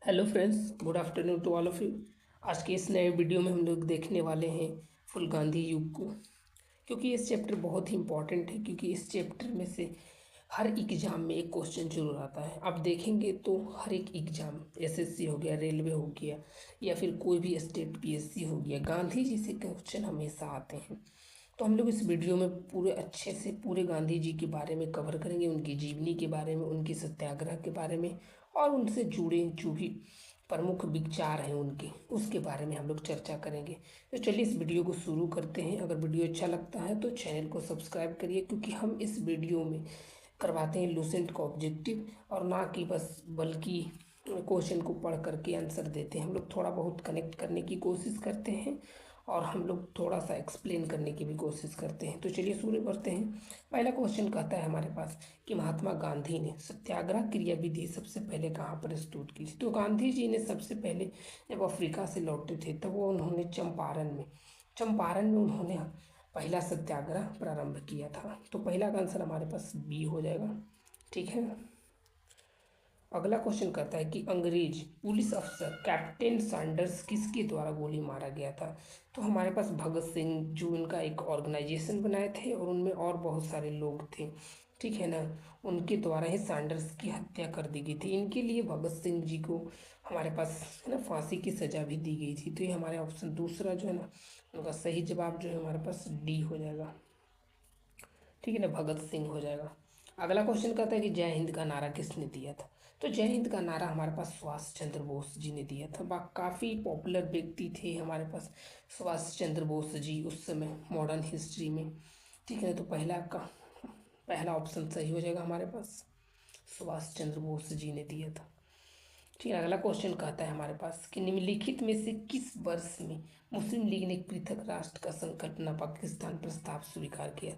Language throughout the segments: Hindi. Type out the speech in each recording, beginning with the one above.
Hello friends, good afternoon to all of you. आज के इस नए वीडियो में हम लोग देखने वाले हैं फुल गांधी युग को, क्योंकि इस चैप्टर बहुत ही इम्पॉर्टेंट है। क्योंकि इस चैप्टर में से हर एग्ज़ाम में एक क्वेश्चन जरूर आता है। आप देखेंगे तो हर एक एग्ज़ाम, एसएससी हो गया, रेलवे हो गया, या फिर कोई भी स्टेट पीएससी हो गया, गांधी जी से क्वेश्चन हमेशा आते हैं। तो हम लोग इस वीडियो में पूरे अच्छे से पूरे गांधी जी के बारे में कवर करेंगे, उनकी जीवनी के बारे में, उनके सत्याग्रह के बारे में, और उनसे जुड़े जो भी प्रमुख विचार हैं उनके, उसके बारे में हम लोग चर्चा करेंगे। तो चलिए इस वीडियो को शुरू करते हैं। अगर वीडियो अच्छा लगता है तो चैनल को सब्सक्राइब करिए, क्योंकि हम इस वीडियो में करवाते हैं लूसेंट का ऑब्जेक्टिव, और ना कि बस बल्कि क्वेश्चन को पढ़ करके आंसर देते हैं। हम लोग थोड़ा बहुत कनेक्ट करने की कोशिश करते हैं, और हम लोग थोड़ा सा एक्सप्लेन करने की भी कोशिश करते हैं। तो चलिए शुरू करते हैं। पहला क्वेश्चन कहता है हमारे पास कि महात्मा गांधी ने सत्याग्रह क्रियाविधि सबसे पहले कहाँ प्रस्तुत की थी। तो गांधी जी ने सबसे पहले जब अफ्रीका से लौटे थे तब वो उन्होंने चंपारण में उन्होंने पहला सत्याग्रह प्रारंभ किया था। तो पहला का आंसर हमारे पास बी हो जाएगा। ठीक है। अगला क्वेश्चन कहता है कि अंग्रेज पुलिस अफसर कैप्टन सैंडर्स किसके द्वारा गोली मारा गया था। तो हमारे पास भगत सिंह, जो इनका एक ऑर्गेनाइजेशन बनाए थे, और उनमें और बहुत सारे लोग थे, ठीक है ना, उनके द्वारा ही सैंडर्स की हत्या कर दी गई थी। इनके लिए भगत सिंह जी को हमारे पास है ना फांसी की सज़ा भी दी गई थी। तो ये हमारे ऑप्शन दूसरा जो है ना, उनका सही जवाब जो है हमारे पास डी हो जाएगा। ठीक है ना, भगत सिंह हो जाएगा। अगला क्वेश्चन कहता है कि जय हिंद का नारा किसने दिया था। तो जय हिंद का नारा हमारे पास सुभाष चंद्र बोस जी ने दिया था। काफ़ी पॉपुलर व्यक्ति थे हमारे पास सुभाष चंद्र बोस जी उस समय मॉडर्न हिस्ट्री में। ठीक है, तो पहला ऑप्शन सही हो जाएगा हमारे पास, सुभाष चंद्र बोस जी ने दिया था। ठीक है। अगला क्वेश्चन कहता है हमारे पास कि निम्नलिखित में से किस वर्ष में मुस्लिम लीग ने एक पृथक राष्ट्र का संकल्पना पाकिस्तान प्रस्ताव स्वीकार किया।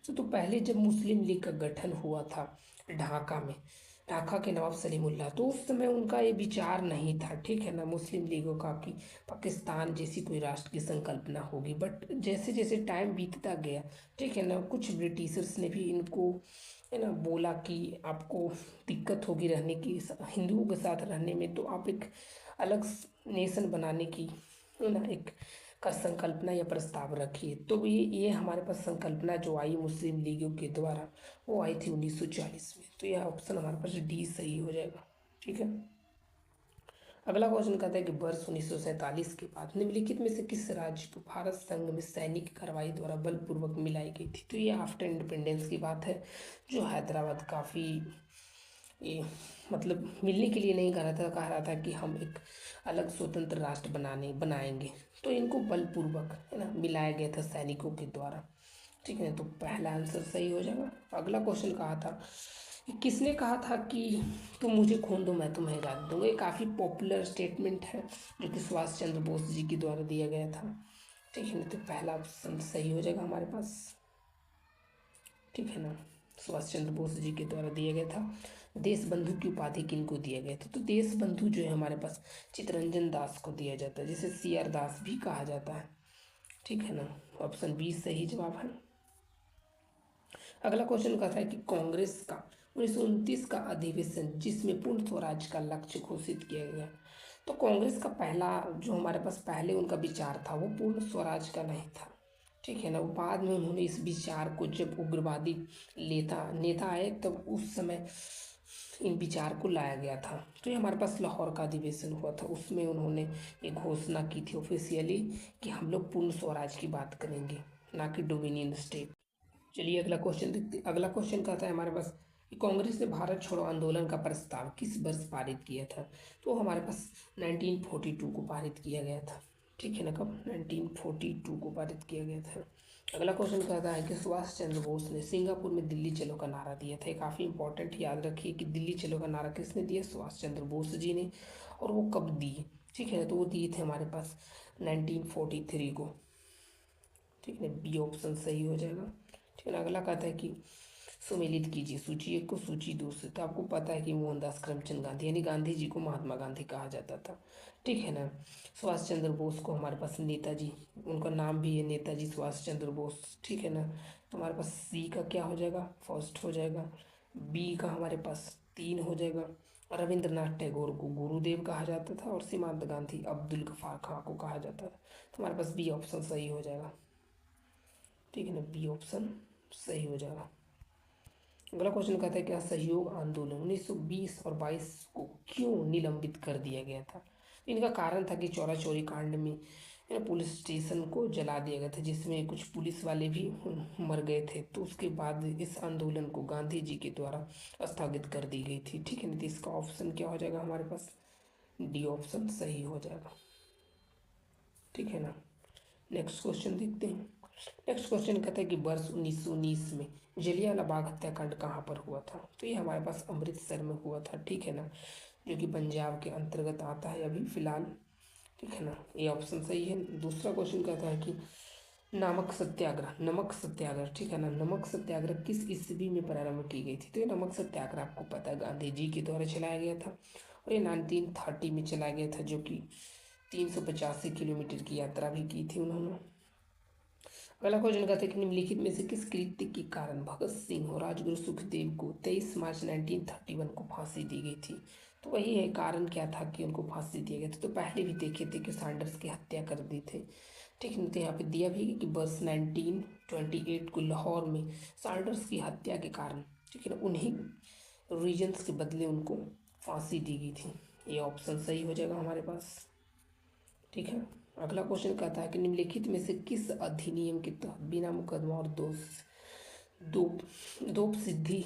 तो पहले जब मुस्लिम लीग का गठन हुआ था ढाका में, ढाका के नवाब सलीमुल्लाह, तो उस समय उनका ये विचार नहीं था, ठीक है ना, मुस्लिम लीगों का, कि पाकिस्तान जैसी कोई राष्ट्र की संकल्पना होगी। बट जैसे जैसे टाइम बीतता गया, ठीक है ना, कुछ ब्रिटिशर्स ने भी इनको है ना बोला कि आपको दिक्कत होगी रहने की, हिंदुओं के साथ रहने में, तो आप एक अलग नेशन बनाने की है ना एक का संकल्पना या प्रस्ताव रखिए। तो ये हमारे पास संकल्पना जो आई मुस्लिम लीगों के द्वारा, वो आई थी 1940 में। तो यह ऑप्शन हमारे पास डी सही हो जाएगा। ठीक है। अगला क्वेश्चन कहता है कि वर्ष 1947 के बाद निम्नलिखित में से किस राज्य को भारत संघ में सैनिक कार्रवाई द्वारा बलपूर्वक मिलाई गई थी। तो ये आफ्टर इंडिपेंडेंस की बात है, जो हैदराबाद काफ़ी ये मतलब मिलने के लिए नहीं कह रहा था कि हम एक अलग स्वतंत्र राष्ट्र बनाएंगे। तो इनको बलपूर्वक है ना मिलाया गया था सैनिकों के द्वारा। ठीक है, तो पहला आंसर सही हो जाएगा। अगला क्वेश्चन कहा था कि किसने कहा था कि तुम मुझे खून दो मैं तुम्हें आज़ादी दूंगा। ये काफ़ी पॉपुलर स्टेटमेंट है, जो कि सुभाष चंद्र बोस जी के द्वारा दिया गया था। ठीक है ना, तो पहला ऑप्शन सही हो जाएगा हमारे पास। ठीक है ना, सुभाष चंद्र बोस जी के द्वारा दिया गया था। देश बंधु की उपाधि किनको दिया गया था। तो देश बंधु जो है हमारे पास चित्तरंजन दास को दिया जाता है, जिसे सीआर दास भी कहा जाता है। ठीक है ना, ऑप्शन बी सही जवाब है। अगला क्वेश्चन कहता है कि कांग्रेस का 1929 का अधिवेशन जिसमें पूर्ण स्वराज का लक्ष्य घोषित किया गया। तो कांग्रेस का पहला जो हमारे पास पहले उनका विचार था, वो पूर्ण स्वराज का नहीं था। ठीक है ना, वो बाद में उन्होंने इस विचार को, जब उग्रवादी नेता आए तब उस समय इन विचार को लाया गया था। तो ये हमारे पास लाहौर का अधिवेशन हुआ था, उसमें उन्होंने ये घोषणा की थी ऑफिशियली कि हम लोग पूर्ण स्वराज की बात करेंगे, ना कि डोमिनियन स्टेट। चलिए अगला क्वेश्चन देखते हैं। अगला क्वेश्चन कहता है हमारे पास कि कांग्रेस ने भारत छोड़ो आंदोलन का प्रस्ताव किस वर्ष पारित किया था। तो हमारे पास 1942 को पारित किया गया था। ठीक है ना, कब 1942 को पारित किया गया था। अगला क्वेश्चन कहता है कि सुभाष चंद्र बोस ने सिंगापुर में दिल्ली चलो का नारा दिया था। ये काफ़ी इंपॉर्टेंट, याद रखिए कि दिल्ली चलो का नारा किसने दिया, सुभाष चंद्र बोस जी ने, और वो कब दिए। ठीक है, तो वो दिए थे हमारे पास 1943 को। ठीक है, बी ऑप्शन सही हो जाएगा। ठीक है ना, अगला कहता है कि सुमेलित कीजिए सूची एक को सूची दो से। तो आपको पता है कि मोहनदास करमचंद गांधी यानी गांधी जी को महात्मा गांधी कहा जाता था। ठीक है ना, सुभाष चंद्र बोस को हमारे पास नेताजी, उनका नाम भी है नेताजी सुभाष चंद्र बोस। ठीक है ना, तो हमारे पास सी का क्या हो जाएगा, फर्स्ट हो जाएगा। बी का हमारे पास 3 हो जाएगा। रविंद्रनाथ टैगोर को गुरुदेव कहा जाता था और सीमांत गांधी अब्दुल गफार खां को कहा जाता था। तो हमारे पास बी ऑप्शन सही हो जाएगा, ठीक है ना, बी ऑप्शन सही हो जाएगा। अगला क्वेश्चन कहता है क्या सहयोग आंदोलन 1920 और 22 को क्यों निलंबित कर दिया गया था। तो इनका कारण था कि चौरा चौरी कांड में पुलिस स्टेशन को जला दिया गया था, जिसमें कुछ पुलिस वाले भी मर गए थे। तो उसके बाद इस आंदोलन को गांधी जी के द्वारा स्थगित कर दी गई थी, ठीक है ना। तो इसका ऑप्शन क्या हो जाएगा हमारे पास, डी ऑप्शन सही हो जाएगा, ठीक है ना। नेक्स्ट क्वेश्चन देखते हैं। नेक्स्ट क्वेश्चन कहता है कि वर्ष 1919 में जलियांवाला बाग हत्याकांड कहाँ पर हुआ था। तो ये हमारे पास अमृतसर में हुआ था, ठीक है ना, जो कि पंजाब के अंतर्गत आता है अभी फिलहाल, ठीक है ना। ये ऑप्शन सही है। दूसरा क्वेश्चन कहता है कि नमक सत्याग्रह, ठीक है ना, नमक सत्याग्रह किस ईस्वी में प्रारंभ की गई थी। तो ये नमक सत्याग्रह आपको पता है गांधी जी के द्वारा चलाया गया था और ये 1930 में चलाया गया था, जो कि 385 किलोमीटर की यात्रा भी की थी उन्होंने। अगला क्वेश्चन कहते हैं कि निम्नलिखित में से किस कृत्य के कारण भगत सिंह और राजगुरु सुखदेव को 23 मार्च 1931 को फांसी दी गई थी। तो वही है, कारण क्या था कि उनको फांसी दिया गया था। तो पहले भी देखे थे कि सैंडर्स की हत्या कर दी थे, ठीक है। तो यहाँ पे दिया भी कि वर्ष 1928 को लाहौर में सैंडर्स की हत्या के कारण, ठीक है ना, उन्हीं रीजन्स के बदले उनको फांसी दी गई थी। ये ऑप्शन सही हो जाएगा हमारे पास, ठीक है। अगला क्वेश्चन कहता है कि निम्नलिखित में से किस अधिनियम के तहत बिना मुकदमा और दोप दोप सिद्धि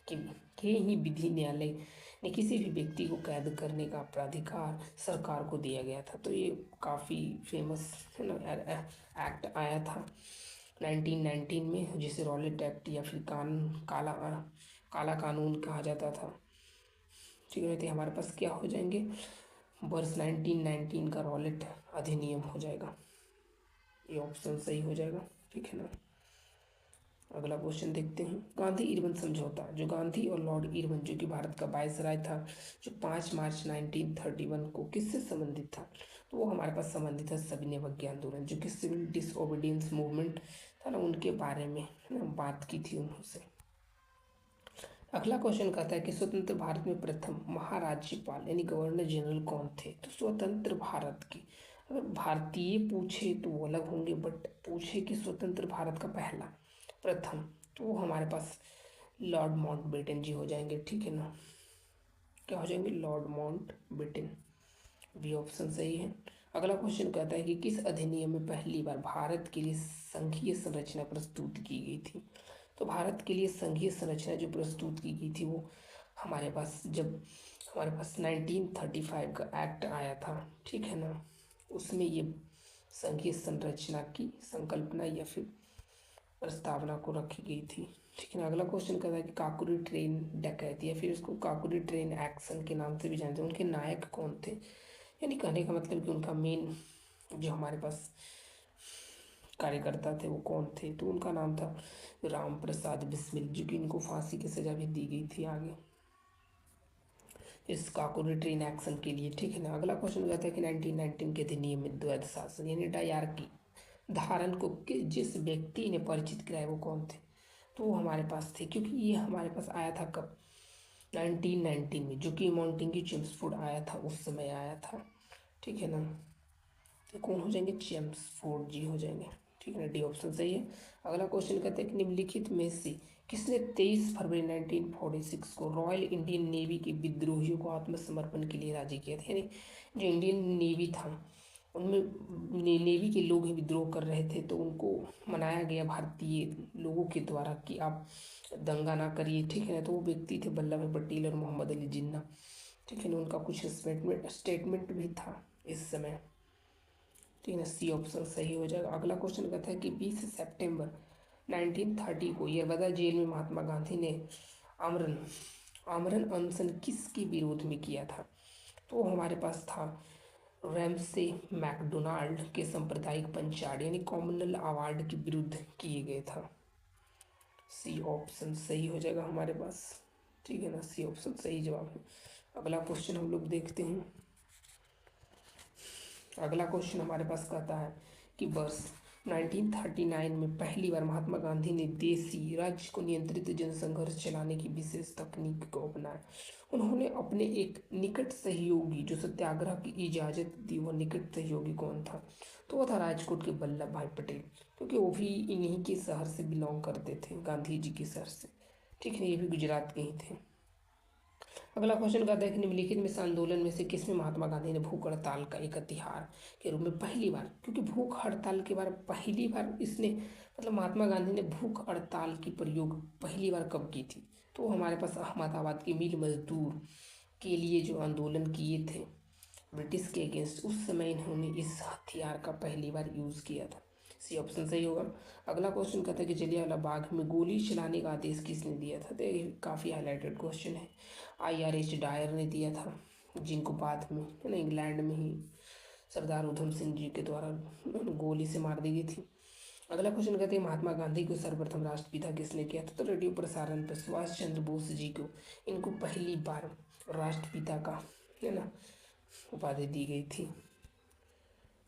के ही विधि न्यायालय ने किसी भी व्यक्ति को कैद करने का प्राधिकार सरकार को दिया गया था। तो ये काफ़ी फेमस है ना एक्ट आया था 1919 में, जिसे रॉलेट एक्ट या फिर काला कानून कहा जाता था, ठीक है। तो हमारे पास क्या हो जाएंगे, वर्ष 1919 का रॉलेट अधिनियम हो जाएगा, ये ऑप्शन सही हो जाएगा, ठीक है ना। अगला क्वेश्चन देखते हैं। गांधी इरविन समझौता, जो गांधी और लॉर्ड इरविन जो कि भारत का वायसराय था, जो 5 मार्च 1931 को किससे संबंधित था। तो वो हमारे पास संबंधित है सविनय अवज्ञा आंदोलन, जो कि सिविल डिसओबीडियंस मूवमेंट था ना, उनके बारे में है ना बात की थी उनसे। अगला क्वेश्चन कहता है कि स्वतंत्र भारत में प्रथम महाराज्यपाल यानी गवर्नर जनरल कौन थे। तो स्वतंत्र भारत के, अगर भारतीय पूछे तो वो अलग होंगे, बट पूछे कि स्वतंत्र भारत का पहला प्रथम, तो वो हमारे पास लॉर्ड माउंटबेटन जी हो जाएंगे, ठीक है ना। क्या हो जाएंगे, लॉर्ड माउंटबेटन, बी ऑप्शन सही है। अगला क्वेश्चन कहता है कि किस अधिनियम में पहली बार भारत के लिए संघीय संरचना प्रस्तुत की गई थी। तो भारत के लिए संघीय संरचना जो प्रस्तुत की गई थी वो हमारे पास जब हमारे पास 1935 का एक्ट आया था, ठीक है ना, उसमें ये संघीय संरचना की संकल्पना या फिर प्रस्तावना को रखी गई थी, ठीक है ना। अगला क्वेश्चन कहता है कि काकोरी ट्रेन डकैती या फिर इसको काकोरी ट्रेन एक्शन के नाम से भी जानते हैं, उनके नायक कौन थे। यानी कहने का मतलब कि उनका मेन जो हमारे पास कार्यकर्ता थे वो कौन थे। तो उनका नाम था राम प्रसाद बिस्मिल, जो कि इनको फांसी की सजा भी दी गई थी आगे इस काकोरी ट्रेन एक्शन के लिए, ठीक है ना। अगला क्वेश्चन कहता है कि 1919 के अधिनियम में द्वैध शासन यानी डायरकी धारण को जिस व्यक्ति ने परिचित कराया वो कौन थे। तो वो हमारे पास थे, क्योंकि ये हमारे पास आया था कब, 1919 में, जो कि मॉन्टेग्यू चेम्सफोर्ड आया था उस समय आया था, ठीक है ना। तो कौन हो जाएंगे, चेम्सफोर्ड जी हो जाएंगे, ठीक है ना, डी ऑप्शन सही है। अगला क्वेश्चन कहते हैं कि निम्नलिखित में से किसने 23 फरवरी 1946 को रॉयल इंडियन नेवी के विद्रोहियों को आत्मसमर्पण के लिए राजी किया था। यानी जो इंडियन नेवी था उनमें नेवी के लोग ही विद्रोह कर रहे थे, तो उनको मनाया गया भारतीय लोगों के द्वारा कि आप दंगा ना करिए, ठीक है ना। तो वो व्यक्ति थे वल्लभ भाई पटेल और मोहम्मद अली जिन्ना, ठीक है ना। उनका कुछ स्टेटमेंट भी था इस समय, ठीक है ना, सी ऑप्शन सही हो जाएगा। अगला क्वेश्चन कहता है कि 20 सितंबर 1930 को यरबदा जेल में महात्मा गांधी ने आमरण आमरण अनशन किसके विरोध में किया था। तो हमारे पास था रैमसे मैकडोनाल्ड के सांप्रदायिक पंचायत यानी कॉमनल अवार्ड के विरुद्ध किए गए था। सी ऑप्शन सही हो जाएगा हमारे पास, ठीक है ना, सी ऑप्शन सही जवाब है। अगला क्वेश्चन हम लोग देखते हैं। अगला क्वेश्चन हमारे पास कहता है कि वर्ष 1939 में पहली बार महात्मा गांधी ने देसी राज्य को नियंत्रित जनसंघर्ष चलाने की विशेष तकनीक को अपनाया। उन्होंने अपने एक निकट सहयोगी जो सत्याग्रह की इजाज़त दी, वह निकट सहयोगी कौन था? तो वह था राजकोट के वल्लभ भाई पटेल, क्योंकि वो भी इन्हीं के शहर से बिलोंग करते थे, गांधी जी के शहर से। ठीक है, ये भी गुजरात के ही थे। अगला क्वेश्चन कहता है कि निम्नलिखित में से आंदोलन में से किसमें महात्मा गांधी ने भूख हड़ताल का एक हथियार के रूप में पहली बार, क्योंकि भूख हड़ताल के बार पहली बार इसने मतलब महात्मा गांधी ने भूख हड़ताल की प्रयोग पहली बार कब की थी? तो वो हमारे पास अहमदाबाद के मिल मजदूर के लिए जो आंदोलन किए थे ब्रिटिश के अगेंस्ट, उस समय इन्होंने इस हथियार का पहली बार यूज़ किया था। सी ऑप्शन सही होगा। अगला क्वेश्चन कहता है कि जलियांवाला बाग में गोली चलाने का आदेश किसने दिया था? तो ये काफ़ी हाईलाइटेड क्वेश्चन है। IRH डायर ने दिया था, जिनको बाद में है ना इंग्लैंड में ही सरदार उधम सिंह जी के द्वारा गोली से मार दी गई थी। अगला क्वेश्चन कहते हैं महात्मा गांधी को सर्वप्रथम राष्ट्रपिता किसने किया था? तो रेडियो प्रसारण पर सुभाष चंद्र बोस जी को इनको पहली बार राष्ट्रपिता का है ना उपाधि दी गई थी।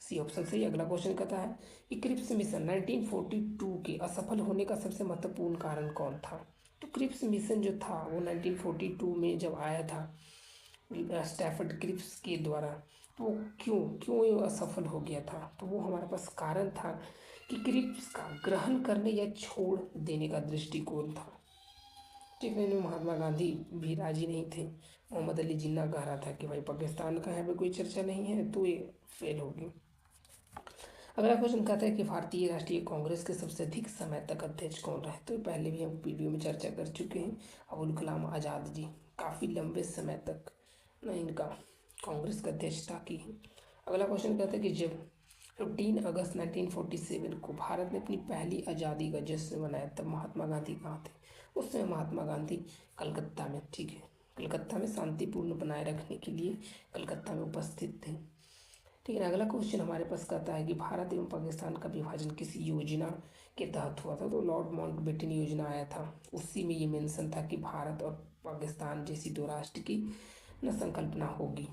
सी ऑप्शन सही। अगला क्वेश्चन कहता है कि क्रिप्स मिशन 1942 के असफल होने का सबसे महत्वपूर्ण कारण कौन था? तो क्रिप्स मिशन जो था वो 1942 में जब आया था स्टैफर्ड क्रिप्स के द्वारा, तो वो क्यों ये असफल हो गया था? तो वो हमारे पास कारण था कि क्रिप्स का ग्रहण करने या छोड़ देने का दृष्टिकोण था। ठीक है, इनमें महात्मा गांधी भी राजी नहीं थे। मोहम्मद अली जिन्ना कह रहा था कि भाई पाकिस्तान का यहाँ पे कोई चर्चा नहीं है, तो ये फेल होगी। अगला क्वेश्चन कहता है कि भारतीय राष्ट्रीय कांग्रेस के सबसे अधिक समय तक अध्यक्ष कौन रहे? तो पहले भी हम वीडियो में चर्चा कर चुके हैं, अबुल कलाम आज़ाद जी काफ़ी लंबे समय तक ना इनका कांग्रेस का अध्यक्षता की है। अगला क्वेश्चन कहता है कि जब 15 अगस्त 1947 को भारत ने अपनी पहली आज़ादी का जश्न मनाया, तब महात्मा गांधी कहाँ थे? उस समय महात्मा गांधी कलकत्ता में, ठीक है, कलकत्ता में शांतिपूर्ण बनाए रखने के लिए कलकत्ता में उपस्थित थे। ठीक है। अगला क्वेश्चन हमारे पास कहता है कि भारत एवं पाकिस्तान का विभाजन किस योजना के तहत हुआ था? तो लॉर्ड माउंटबेटन योजना आया था, उसी में ये मेंशन था कि भारत और पाकिस्तान जैसी दो राष्ट्र की न संकल्पना होगी,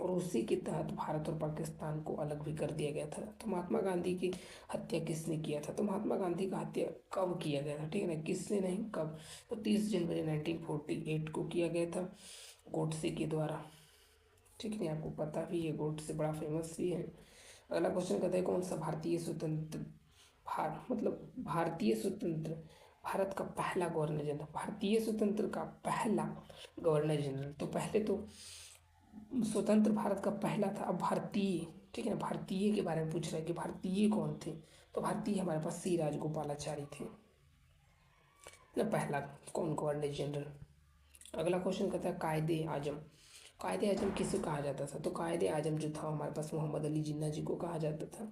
और उसी के तहत भारत और पाकिस्तान को अलग भी कर दिया गया था। तो महात्मा गांधी की हत्या किसने किया था? तो महात्मा गांधी का हत्या कब किया गया था? ठीक है ना, किसने नहीं, कब? तो 30 जनवरी 1948 को किया गया था गोडसे के द्वारा। ठीक है, आपको पता भी है, गोडसे बड़ा फेमस भी है। अगला क्वेश्चन कहता है कौन सा भारतीय स्वतंत्र भारतीय स्वतंत्र भारत का पहला गवर्नर जनरल, भारतीय स्वतंत्र का पहला गवर्नर जनरल। तो पहले तो स्वतंत्र भारत का पहला था, अब भारतीय, ठीक है ना, भारतीय के बारे में पूछ रहा है कि भारतीय कौन थे? तो भारतीय हमारे पास सी राजगोपालाचारी थे ना, पहला कौन गवर्नर जनरल। अगला क्वेश्चन कहता है कायदे आजम, कायदे आजम किसे कहा जाता था? तो कायदे आजम जो था हमारे पास मोहम्मद अली जिन्ना जी को कहा जाता था,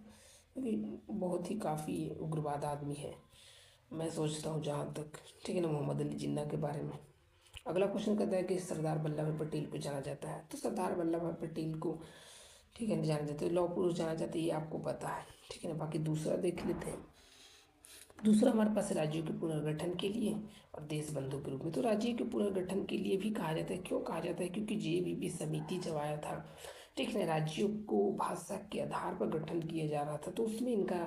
क्योंकि बहुत ही काफ़ी उग्रवाद आदमी है, मैं सोचता हूँ जहाँ तक, ठीक है ना, मोहम्मद अली जिन्ना के बारे में। अगला क्वेश्चन कहता है कि सरदार वल्लभ भाई पटेल को जाना जाता है? तो सरदार वल्लभ भाई पटेल को, ठीक है, जाना जाता है, लौह पुरुष जाना जाता है, ये आपको पता है, ठीक है ना। बाकी दूसरा देख लेते हैं। दूसरा हमारे पास राज्यों के पुनर्गठन के लिए और देश बंधु के रूप में। तो राज्यों के पुनर्गठन के लिए भी कहा जाता है, क्यों कहा जाता है? क्योंकि JBB समिति जब आया था, ठीक है, राज्यों को भाषा के आधार पर गठन किया जा रहा था, तो उसमें इनका,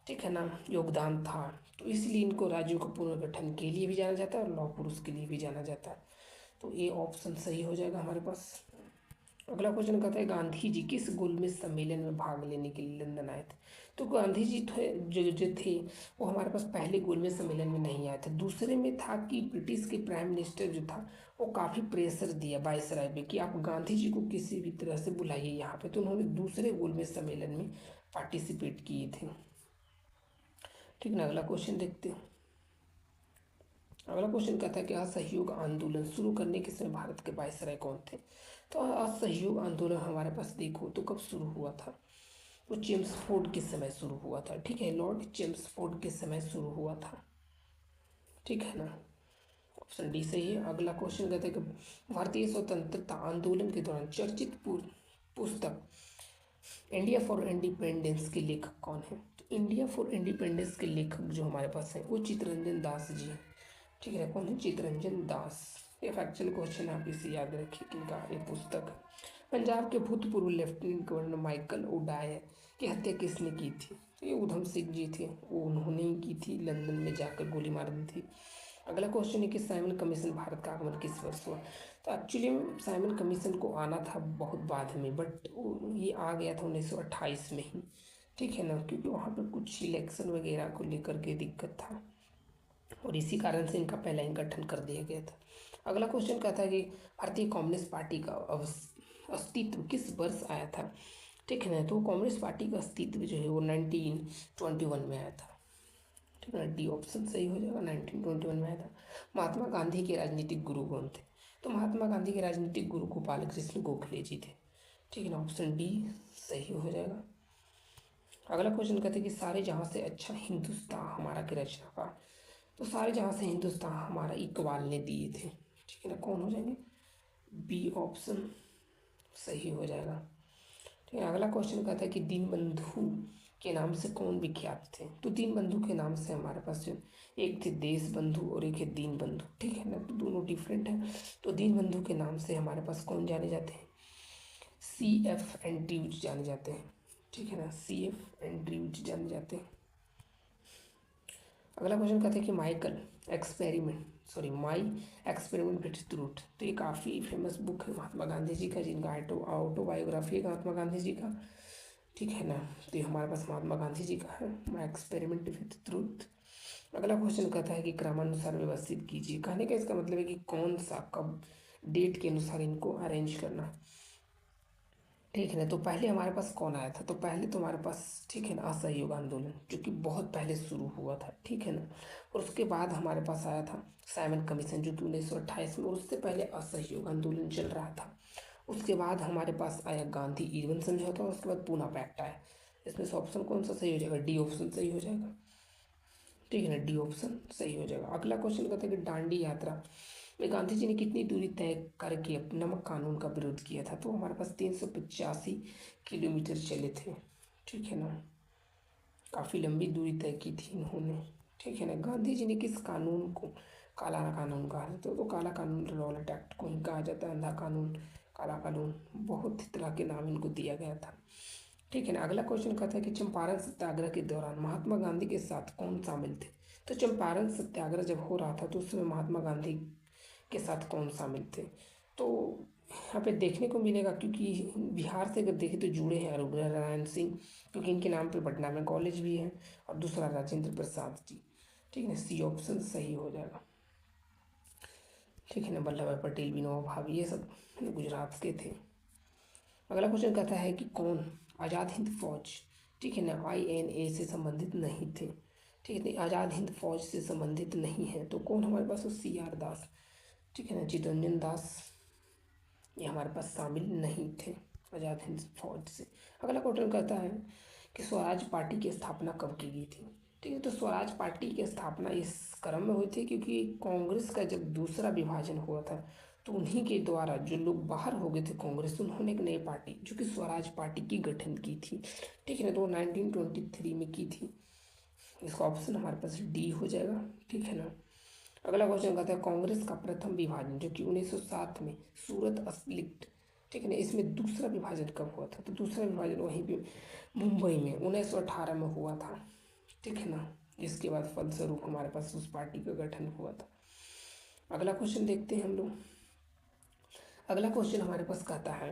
ठीक है ना, योगदान था, तो इसलिए इनको राज्यों के पुनर्गठन के लिए भी जाना जाता है और लौह पुरुष के लिए भी जाना जाता है। तो ये ऑप्शन सही हो जाएगा हमारे पास। अगला क्वेश्चन कहता है गांधी जी किस गोलमेज सम्मेलन में भाग लेने के लिए लंदन आए थे? तो गांधी जी थे जो थे वो हमारे पास पहले गोलमेज सम्मेलन में नहीं आए थे। दूसरे में था कि ब्रिटिश के प्राइम मिनिस्टर जो था वो काफ़ी प्रेशर दिया वायसराय पे कि आप गांधी जी को किसी भी तरह से बुलाइए यहाँ पे, तो उन्होंने दूसरे गोलमेज सम्मेलन में पार्टिसिपेट किए थे। ठीक ना, अगला क्वेश्चन देखते हैं। अगला क्वेश्चन कहता है कि असहयोग आंदोलन शुरू करने के समय भारत के वायसराय कौन थे? तो असहयोग आंदोलन हमारे पास देखो तो कब शुरू हुआ था? वो चेम्सफोर्ड के समय शुरू हुआ था, ठीक है, लॉर्ड चेम्सफोर्ड के समय शुरू हुआ था, ठीक है ना, ऑप्शन डी सही है। अगला क्वेश्चन कहता है कि भारतीय स्वतंत्रता आंदोलन के दौरान चर्चित पुस्तक इंडिया फॉर इंडिपेंडेंस के लेखक कौन है? तो इंडिया फॉर इंडिपेंडेंस के लेखक जो हमारे पास हैं वो चित्तरंजन दास जी हैं, ठीक है, कौन है? चित्तरंजन दास। ये फैक्चुअल क्वेश्चन आप इसे याद रखिए कि इनका ये पुस्तक है। पंजाब के भूतपूर्व लेफ्टिनेंट गवर्नर माइकल ओडायर कि हत्या किसने की थी? तो ये उधम सिंह जी थे, वो उन्होंने ही की थी, लंदन में जाकर गोली मार दी थी। अगला क्वेश्चन है कि साइमन कमीशन भारत का आगमन किस वर्ष हुआ? तो एक्चुअली साइमन कमीशन को आना था बहुत बाद में, बट ये आ गया था 1928 में ही, ठीक है ना, क्योंकि वहाँ पर कुछ इलेक्शन वगैरह को लेकर के दिक्कत था और इसी कारण से इनका पहला ही गठन कर दिया गया था। अगला क्वेश्चन कहता है कि भारतीय कम्युनिस्ट पार्टी का अस्तित्व किस वर्ष आया था? ठीक है ना, तो कम्युनिस्ट पार्टी का अस्तित्व जो है वो 1921 में आया था। ठीक है ना, डी ऑप्शन सही हो जाएगा, 1921 में आया था। महात्मा गांधी के राजनीतिक गुरु कौन थे? तो महात्मा गांधी के राजनीतिक गुरु गोपाल कृष्ण गोखले जी थे। ठीक है ना, ऑप्शन डी सही हो जाएगा। अगला क्वेश्चन कहते हैं कि सारे जहाँ से अच्छा हिंदुस्तान हमारा के रचनाकार? तो सारे जहाँ से हिंदुस्तान हमारा इकबाल ने दिए थे। ठीक है ना, कौन हो जाएंगे? बी ऑप्शन सही हो जाएगा। ठीक है, अगला क्वेश्चन कहता है कि दीनबंधु के नाम से कौन विख्यात थे? तो दीनबंधु के नाम से हमारे पास जो एक थे देश बंधु और एक है दीन बंधु। ठीक है ना, तो दोनों डिफरेंट हैं। तो दीनबंधु के नाम से हमारे पास कौन जाने जाते हैं? CF एंड्रयूज जाने जाते हैं। ठीक है ना, CF एंड्रयूज जाने जाते हैं। अगला क्वेश्चन कहते हैं कि माई एक्सपेरिमेंट विथ ट्रूथ। तो ये काफ़ी फेमस बुक है महात्मा गांधी जी का, जिनका ऑटोबायोग्राफी है महात्मा गांधी जी का। ठीक है ना, तो ये हमारे पास महात्मा गांधी जी का है, माई एक्सपेरिमेंट विथ ट्रूथ। अगला क्वेश्चन कहता है कि क्रमानुसार व्यवस्थित कीजिए। कहने का इसका मतलब है कि कौन सा कब डेट के अनुसार इनको अरेंज करना। ठीक है ना, तो पहले हमारे पास कौन आया था? तो पहले तो हमारे पास, ठीक है ना, असहयोग आंदोलन, जो कि बहुत पहले शुरू हुआ था। ठीक है ना, और उसके बाद हमारे पास आया था साइमन कमीशन, जो कि 1928 में, और उससे पहले असहयोग आंदोलन चल रहा था। उसके बाद हमारे पास आया गांधी इरविन समझौता और उसके बाद पूना पैक्ट आया। इसमें से ऑप्शन कौन सा सही हो जाएगा? डी ऑप्शन सही हो जाएगा। ठीक है ना, डी ऑप्शन सही हो जाएगा। अगला क्वेश्चन कहता है कि दांडी यात्रा में गांधी जी ने कितनी दूरी तय करके नमक कानून का विरोध किया था? तो हमारे पास 385 किलोमीटर चले थे। ठीक है ना, काफ़ी लंबी दूरी तय की थी इन्होंने। ठीक है ना, गांधी जी ने किस कानून को काला कानून कहा जाता है? तो काला कानून रॉलेट एक्ट को ही कहा जाता है, अंधा कानून, काला कानून, बहुत तरह के नाम इनको दिया गया था। ठीक है ना, अगला क्वेश्चन कहता है कि चंपारण सत्याग्रह के दौरान महात्मा गांधी के साथ कौन शामिल थे? तो चंपारण सत्याग्रह जब हो रहा था तो उस समय महात्मा गांधी के साथ कौन शामिल थे? तो यहाँ पे देखने को मिलेगा, क्योंकि बिहार से अगर देखें तो जुड़े हैं अनुग्रह नारायण सिंह, क्योंकि इनके नाम पे पटना में कॉलेज भी है, और दूसरा राजेंद्र प्रसाद जी। ठीक है ना, सी ऑप्शन सही हो जाएगा। ठीक है ना, वल्लभ भाई पटेल, विनोबा भावे, ये सब गुजरात के थे। अगला क्वेश्चन कहता है कि कौन आज़ाद हिंद फौज, ठीक है ना, INA से संबंधित नहीं थे? ठीक है, आज़ाद हिंद फौज से संबंधित नहीं है, तो कौन हमारे पास? CR दास। ठीक है ना, चित्तरंजन दास, ये हमारे पास शामिल नहीं थे आज़ाद हिंद फौज से। अगला क्वेश्चन कहता है कि स्वराज पार्टी की स्थापना कब की गई थी? ठीक है, तो स्वराज पार्टी की स्थापना इस क्रम में हुई थी क्योंकि कांग्रेस का जब दूसरा विभाजन हुआ था तो उन्हीं के द्वारा जो लोग बाहर हो गए थे कांग्रेस, उन्होंने एक नई पार्टी जो कि स्वराज पार्टी की गठन की थी। ठीक है ना, तो 1923 में की थी। इसका ऑप्शन हमारे पास डी हो जाएगा। ठीक है ना, अगला क्वेश्चन कहता है कांग्रेस का प्रथम विभाजन जो कि 1907 में सूरत स्प्लिट, ठीक है ना, इसमें दूसरा विभाजन कब हुआ था? तो दूसरा विभाजन वहीं पे मुंबई में 1918 में हुआ था। ठीक है ना, इसके बाद फलस्वरूप हमारे पास उस पार्टी का गठन हुआ था। अगला क्वेश्चन देखते हैं हम लोग। अगला क्वेश्चन हमारे पास कहता है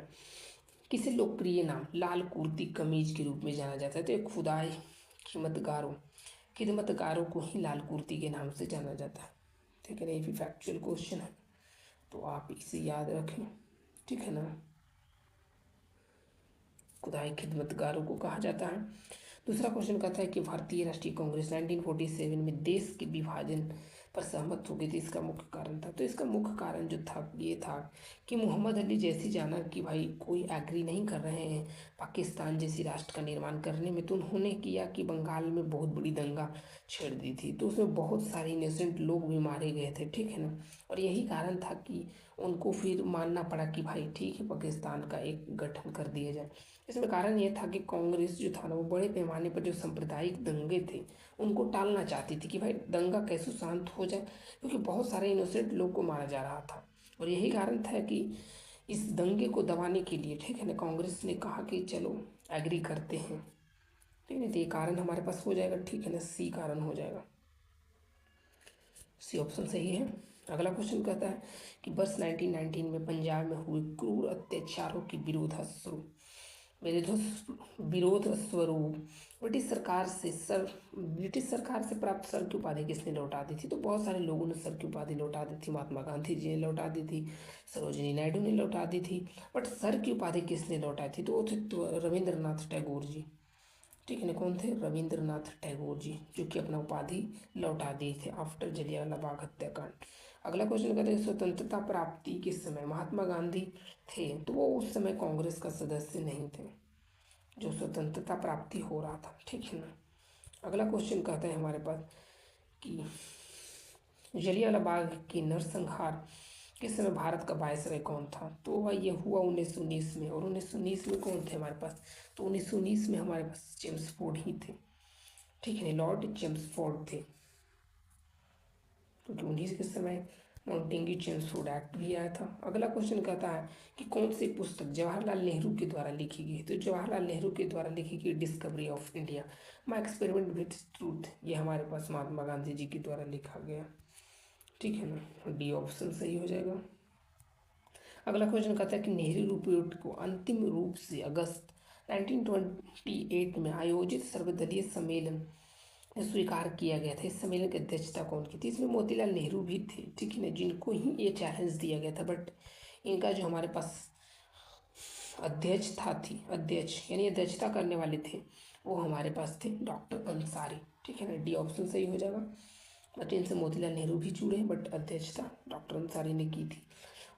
किसे लोकप्रिय नाम लाल कुर्ती कमीज के रूप में जाना जाता है? तो एक खुदाई खिदमतगारों को ही लाल कुर्ती के नाम से जाना जाता है। ठीक है ना, ये भी फैक्चुअल क्वेश्चन है, तो आप इसे याद रखें। ठीक है ना, खुदाई खिदमतगारों को कहा जाता है। दूसरा क्वेश्चन कहता है कि भारतीय राष्ट्रीय कांग्रेस 1947 में देश के विभाजन पर सहमत हो गई थी, इसका मुख्य कारण था? तो इसका मुख्य कारण जो था ये था कि मोहम्मद अली जैसी जाना कि भाई कोई एग्री नहीं कर रहे हैं पाकिस्तान जैसी राष्ट्र का निर्माण करने में, तो उन्होंने किया कि बंगाल में बहुत बड़ी दंगा छेड़ दी थी, तो उसमें बहुत सारे इनोसेंट लोग भी मारे गए थे। ठीक है ना, और यही कारण था कि उनको फिर मानना पड़ा कि भाई ठीक है पाकिस्तान का एक गठन कर दिया जाए। इसमें कारण ये था कि कांग्रेस जो था ना वो बड़े पैमाने पर जो सांप्रदायिक दंगे थे उनको टालना चाहती थी कि भाई दंगा कैसे शांत हो जाए, क्योंकि बहुत सारे इनोसेंट लोग को मारा जा रहा था। और यही कारण था कि इस दंगे को दबाने के लिए, ठीक है ना, कांग्रेस ने कहा कि चलो एग्री करते हैं ठीक है, तो ये कारण हमारे पास हो जाएगा, ठीक है ना, सी कारण हो जाएगा, सी ऑप्शन सही है। अगला क्वेश्चन कहता है कि वर्ष 1919 में पंजाब में हुए क्रूर अत्याचारों की विरोध स्वरूप ब्रिटिश सरकार से प्राप्त सर की उपाधि किसने लौटा दी थी? तो बहुत सारे लोगों ने सर की उपाधि लौटा दी थी। महात्मा गांधी जी ने लौटा दी थी, सरोजिनी नायडू ने लौटा दी थी, बट सर की उपाधि किसने लौटाई थी? तो वो थे तो रविंद्रनाथ टैगोर जी। ठीक है ना, कौन थे? रविंद्रनाथ टैगोर जी, जो कि अपना उपाधि लौटा दिए थे आफ्टर जलियांवाला बाग हत्याकांड। अगला क्वेश्चन कहते हैं स्वतंत्रता प्राप्ति के समय महात्मा गांधी थे, तो वो उस समय कांग्रेस का सदस्य नहीं थे, जो स्वतंत्रता प्राप्ति हो रहा था। ठीक है ना। अगला क्वेश्चन कहता है हमारे पास कि जलियांवाला बाग की नरसंहार किस समय भारत का वायसराय कौन था? तो वह ये हुआ 1919 में, और 1919 में कौन थे हमारे पास? तो 1919 में हमारे पास चेम्सफोर्ड ही थे। ठीक है, लॉर्ड चेम्सफोर्ड थे, क्योंकि उन्हीं के समय माउंटेंगी चेम्सफोर्ड एक्ट भी आया था। अगला क्वेश्चन कहता है कि कौन सी पुस्तक जवाहरलाल नेहरू के द्वारा लिखी गई? तो जवाहरलाल नेहरू के द्वारा लिखी गई discovery of India, my experiment with truth, ये हमारे पास महात्मा गांधी जी के द्वारा लिखा गया। ठीक है ना, डी ऑप्शन सही हो जाएगा। अगला क्वेश्चन कहता है कि नेहरू रिपोर्ट को अंतिम रूप से अगस्त 1928 में आयोजित सर्वदलीय सम्मेलन में स्वीकार किया गया था। इस सम्मेलन की अध्यक्षता कौन की थी? इसमें मोतीलाल नेहरू भी थे, ठीक है ना, जिनको ही ये चैलेंज दिया गया था, बट इनका जो हमारे पास अध्यक्ष यानी अध्यक्षता करने वाले थे, वो हमारे पास थे डॉक्टर अंसारी। ठीक है ना, डी ऑप्शन सही हो जाएगा। बट इनसे मोतीलाल नेहरू भी जुड़े, बट अध्यक्षता डॉक्टर अंसारी ने की थी।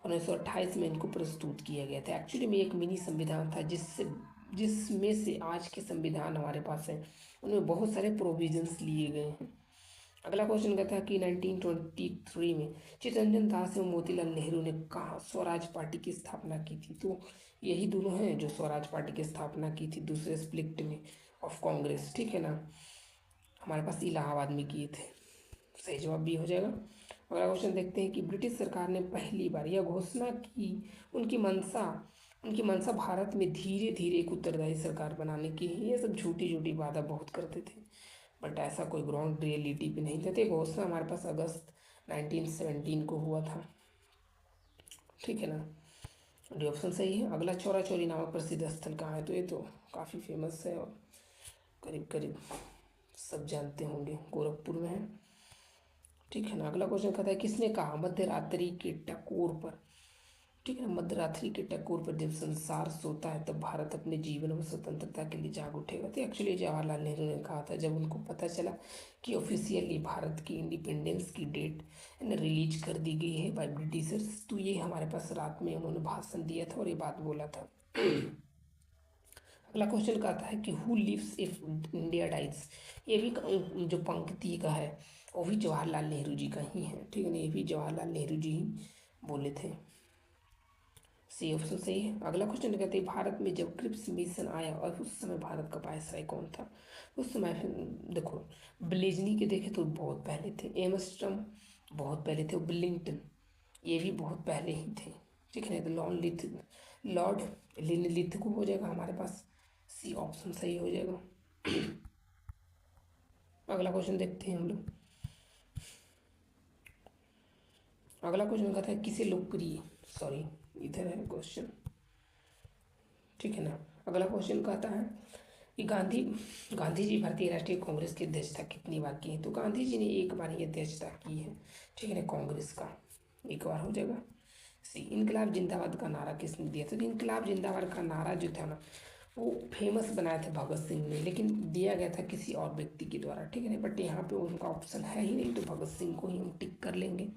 1928 में इनको प्रस्तुत किया गया था। एक्चुअली में एक मिनी संविधान था, जिसमें से आज के संविधान हमारे पास है, उनमें बहुत सारे प्रोविजंस लिए गए हैं। अगला क्वेश्चन कहता है कि 1923 में चित्तरंजन दास एवं मोतीलाल नेहरू ने कहाँ स्वराज पार्टी की स्थापना की थी? तो यही दोनों हैं जो स्वराज पार्टी की स्थापना की थी दूसरे स्प्लिट में ऑफ कांग्रेस। ठीक है ना, हमारे पास इलाहाबाद में किए थे, सही जवाब भी हो जाएगा। अगला क्वेश्चन देखते हैं कि ब्रिटिश सरकार ने पहली बार यह घोषणा की उनकी मंशा भारत में धीरे धीरे एक उत्तरदायी सरकार बनाने की है। ये सब झूठी झूठी वादा बहुत करते थे, बट ऐसा कोई ग्राउंड रियलिटी पे नहीं था। तो ये घोषणा हमारे पास अगस्त 1917 को हुआ था। ठीक है ना, डी ऑप्शन सही है। अगला चौरा चौरी नामक प्रसिद्ध स्थल कहाँ है? तो ये तो काफ़ी फेमस है और करीब करीब सब जानते होंगे, गोरखपुर में है। ठीक है ना, अगला क्वेश्चन कहता है किसने कहा मध्यरात्रि के टकोर पर, ठीक है ना, मध्यरात्रि के टकोर पर जब संसार सोता है तब भारत अपने जीवन और स्वतंत्रता के लिए जाग उठेगा? तो एक्चुअली जवाहरलाल नेहरू ने कहा था, जब उनको पता चला कि ऑफिशियली भारत की इंडिपेंडेंस की डेट रिलीज कर दी गई है बाय ब्रिटिशर्स, तो ये हमारे पास रात में उन्होंने भाषण दिया था और ये बात बोला था। अगला क्वेश्चन का आता है कि who lives if India dies, ये भी जो पंक्ति का है वो भी जवाहरलाल नेहरू जी का ही है। ठीक है ना, ये भी जवाहरलाल नेहरू जी ही बोले थे, सी ऑप्शन सही है। अगला क्वेश्चन कहते हैं भारत में जब क्रिप्स मिशन आया और उस समय भारत का वायसराय कौन था? उस समय देखो, ब्लेजनी के देखे तो बहुत पहले थे, एमस्ट्रम बहुत पहले थे, विलिंगटन ये भी बहुत पहले ही थे। ठीक है ना, तो लॉर्ड लिनलिथगो हो जाएगा हमारे पास, सी ऑप्शन सही हो जाएगा। अगला क्वेश्चन देखते हैं हम लोग। अगला क्वेश्चन कहता है किसे लोकप्रिय, सॉरी इधर है क्वेश्चन। ठीक है ना, अगला क्वेश्चन कहता है कि गांधी जी भारतीय राष्ट्रीय कांग्रेस की अध्यक्षता कितनी बार की है? तो गांधी जी ने एक बार ही अध्यक्षता की है। ठीक है ना, कांग्रेस का एक बार हो जाएगा। सी इनकलाब जिंदाबाद का नारा किसने दिया था? तो इनकलाब जिंदाबाद का नारा जो था ना, वो फेमस बनाया था भगत सिंह ने, लेकिन दिया गया था किसी और व्यक्ति के द्वारा। ठीक है ना, बट यहाँ पे उनका ऑप्शन है ही नहीं, तो भगत सिंह को ही हम टिक कर लेंगे।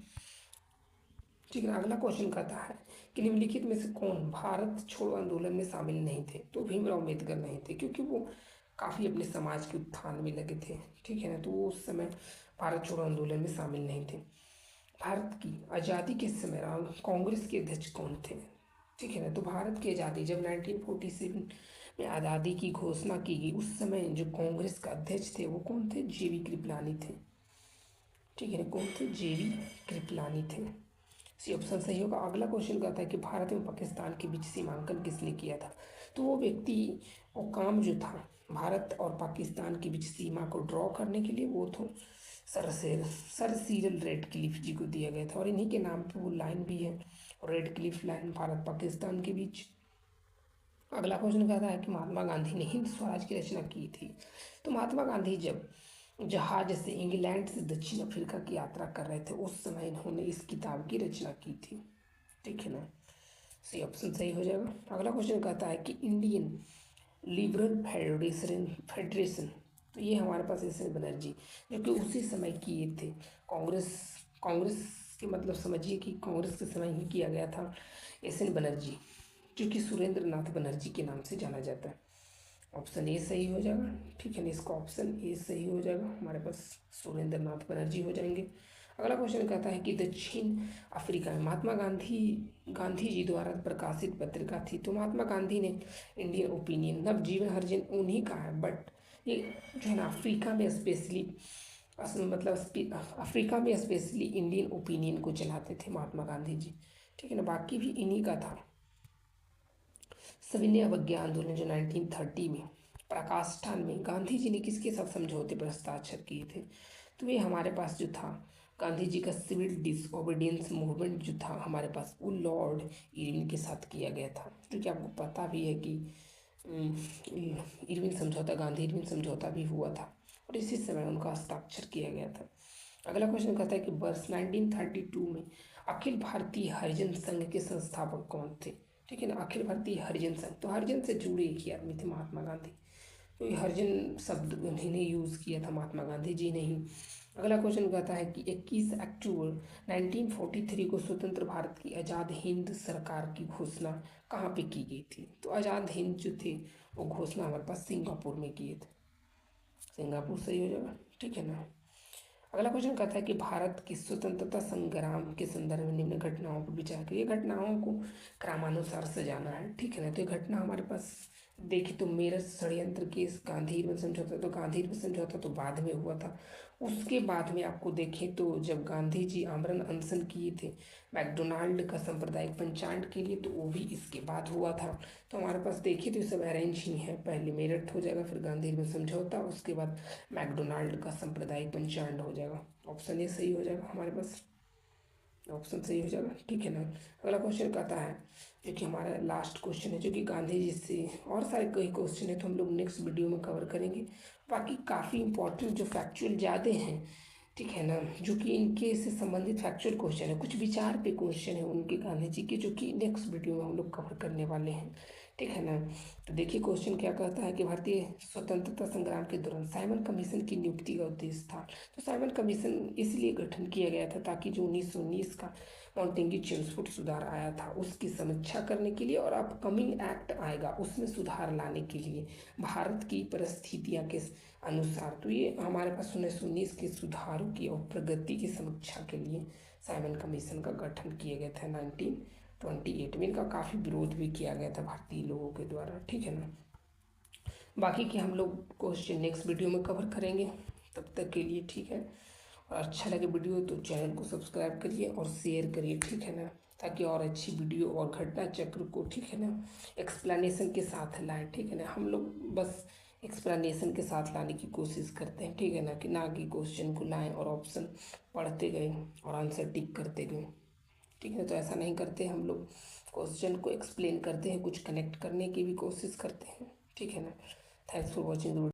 ठीक है, अगला क्वेश्चन कहता है कि निम्नलिखित में से कौन भारत छोड़ो आंदोलन में शामिल नहीं थे? तो भीमराव अम्बेडकर नहीं थे, क्योंकि वो काफ़ी अपने समाज के उत्थान में लगे थे। ठीक है ना, तो वो उस समय भारत छोड़ो आंदोलन में शामिल नहीं थे। भारत की आज़ादी के समय कांग्रेस के अध्यक्ष कौन थे? ठीक है ना, तो भारत की आज़ादी जब 1947 में आज़ादी की घोषणा की गई, उस समय जो कांग्रेस का अध्यक्ष थे वो कौन थे? जेवी कृपलानी थे। ठीक है ना, कौन थे? जेवी कृपलानी थे, सी ऑप्शन सही होगा। अगला क्वेश्चन कहता है कि भारत एवं पाकिस्तान के बीच सीमांकन किसने किया था? तो वो व्यक्ति, वो काम जो था भारत और पाकिस्तान के बीच सीमा को ड्रॉ करने के लिए, वो तो सर सीरिल रेडक्लिफ जी को दिया गया था, और इन्हीं के नाम पे वो लाइन भी है, रेडक्लिफ लाइन, भारत पाकिस्तान के बीच। अगला क्वेश्चन कहता है कि महात्मा गांधी ने हिंद स्वराज की रचना की थी। तो महात्मा गांधी जब जहाज से इंग्लैंड से दक्षिण अफ्रीका की यात्रा कर रहे थे, उस समय इन्होंने इस किताब की रचना की थी। ठीक है ना, सी ऑप्शन सही हो जाएगा। अगला क्वेश्चन कहता है कि इंडियन लिबरल फेडरेशन, तो ये हमारे पास एस एन बनर्जी, जो कि उसी समय किए थे। कांग्रेस कांग्रेस के मतलब समझिए कि कांग्रेस के समय ही किया गया था। एस एन बनर्जी, जो कि सुरेंद्र नाथ बनर्जी के नाम से जाना जाता है। ऑप्शन ए सही हो जाएगा। ठीक है ना, इसका ऑप्शन ए सही हो जाएगा, हमारे पास सुरेंद्र नाथ बनर्जी हो जाएंगे। अगला क्वेश्चन कहता है कि दक्षिण अफ्रीका में महात्मा गांधी जी द्वारा प्रकाशित पत्रिका थी। तो महात्मा गांधी ने इंडियन ओपिनियन, नवजीवन हरिजन उन्हीं का है, बट ये जो है ना अफ्रीका में स्पेशली, अफ्रीका में स्पेशली इंडियन ओपिनियन को चलाते थे महात्मा गांधी जी। ठीक है ना, बाकी भी इन्हीं का था। सविनय अवज्ञा आंदोलन जो 1930 में प्रकाशठान में गांधी जी ने किसके साथ समझौते पर हस्ताक्षर किए थे। तो ये हमारे पास जो था गांधी जी का सिविल डिसओबीडियंस मूवमेंट जो था हमारे पास, वो लॉर्ड इरविन के साथ किया गया था। जो कि आपको पता भी है कि इरविन समझौता, गांधी इरविन समझौता भी हुआ था, और इसी समय उनका हस्ताक्षर किया गया था। अगला क्वेश्चन कहता है कि वर्ष 1932 में अखिल भारतीय हरिजन संघ के संस्थापक कौन थे। ठीक है ना, अखिल भारतीय हरिजन संघ, तो हरिजन से जुड़े एक ही आदमी थे, महात्मा गांधी। तो ये हरिजन शब्द उन्हीं ने यूज़ किया था, महात्मा गांधी जी ने ही। अगला क्वेश्चन कहता है कि 21 अक्टूबर 1943 को स्वतंत्र भारत की आज़ाद हिंद सरकार की घोषणा कहाँ पे की गई थी। तो आज़ाद हिंद जो थे वो घोषणा हमारे पास सिंगापुर में किए थे। सिंगापुर सही हो जाएगा। ठीक है ना, अगला क्वेश्चन कहता है कि भारत के स्वतंत्रता संग्राम के संदर्भ में निम्न घटनाओं पर विचार करिए। घटनाओं को क्रमानुसार सजाना है। ठीक है ना, तो ये घटना हमारे पास देखिए तो मेरठ षड्यंत्र केस, गांधी इरविन समझौता, तो गांधी इरविन समझौता तो बाद में हुआ था। उसके बाद में आपको देखें तो जब गांधी जी आमरण अनशन किए थे मैकडोनाल्ड का सांप्रदायिक पंचांग के लिए, तो वो भी इसके बाद हुआ था। तो हमारे पास देखिए तो ये सब अरेंज ही है, पहले मेरठ हो जाएगा, फिर गांधी इरविन समझौता, उसके बाद मैकडोनाल्ड का सांप्रदायिक पंचांग हो जाएगा। ऑप्शन ए सही हो जाएगा हमारे पास, ऑप्शन सही हो जाएगा। ठीक है ना, अगला क्वेश्चन कहता है, जो कि हमारा लास्ट क्वेश्चन है, जो कि गांधी जी से, और सारे कई क्वेश्चन है तो हम लोग नेक्स्ट वीडियो में कवर करेंगे। बाकी काफ़ी इंपॉर्टेंट जो फैक्चुअल ज़्यादा हैं, ठीक है ना, जो कि इनके से संबंधित फैक्चुअल क्वेश्चन है, कुछ विचार पे क्वेश्चन है उनके गांधी जी के, जो कि नेक्स्ट वीडियो में हम लोग कवर करने वाले हैं। ठीक है ना, तो देखिए क्वेश्चन क्या कहता है कि भारतीय स्वतंत्रता संग्राम के दौरान साइमन कमीशन की नियुक्ति का उद्देश्य था। तो साइमन कमीशन इसलिए गठन किया गया था ताकि जो 1919 का मॉन्टेग्यू चेम्सफोर्ड सुधार आया था उसकी समीक्षा करने के लिए, और अपकमिंग एक्ट आएगा उसमें सुधार लाने के लिए भारत की परिस्थितियाँ के अनुसार। तो ये हमारे पास 1919 के सुधारों की और प्रगति की समीक्षा के लिए साइमन कमीशन का गठन किया गया था 1928 में। इनका काफ़ी विरोध भी किया गया था भारतीय लोगों के द्वारा। ठीक है ना, बाकी के हम लोग क्वेश्चन नेक्स्ट वीडियो में कवर करेंगे। तब तक के लिए ठीक है, और अच्छा लगे वीडियो तो चैनल को सब्सक्राइब करिए और शेयर करिए। ठीक है ना, ताकि और अच्छी वीडियो और घटना चक्र को, ठीक है ना, एक्सप्लेनेशन के साथ लाएं। ठीक है ना, हम लोग बस एक्सप्लेनेशन के साथ लाने की कोशिश करते हैं। ठीक है ना, कि ना कि क्वेश्चन को लाएं और ऑप्शन पढ़ते गए और आंसर टिक करते गए। ठीक है, तो ऐसा नहीं करते हम लोग, क्वेश्चन को एक्सप्लेन करते हैं, कुछ कनेक्ट करने की भी कोशिश करते हैं। ठीक है ना, thanks for watching the video.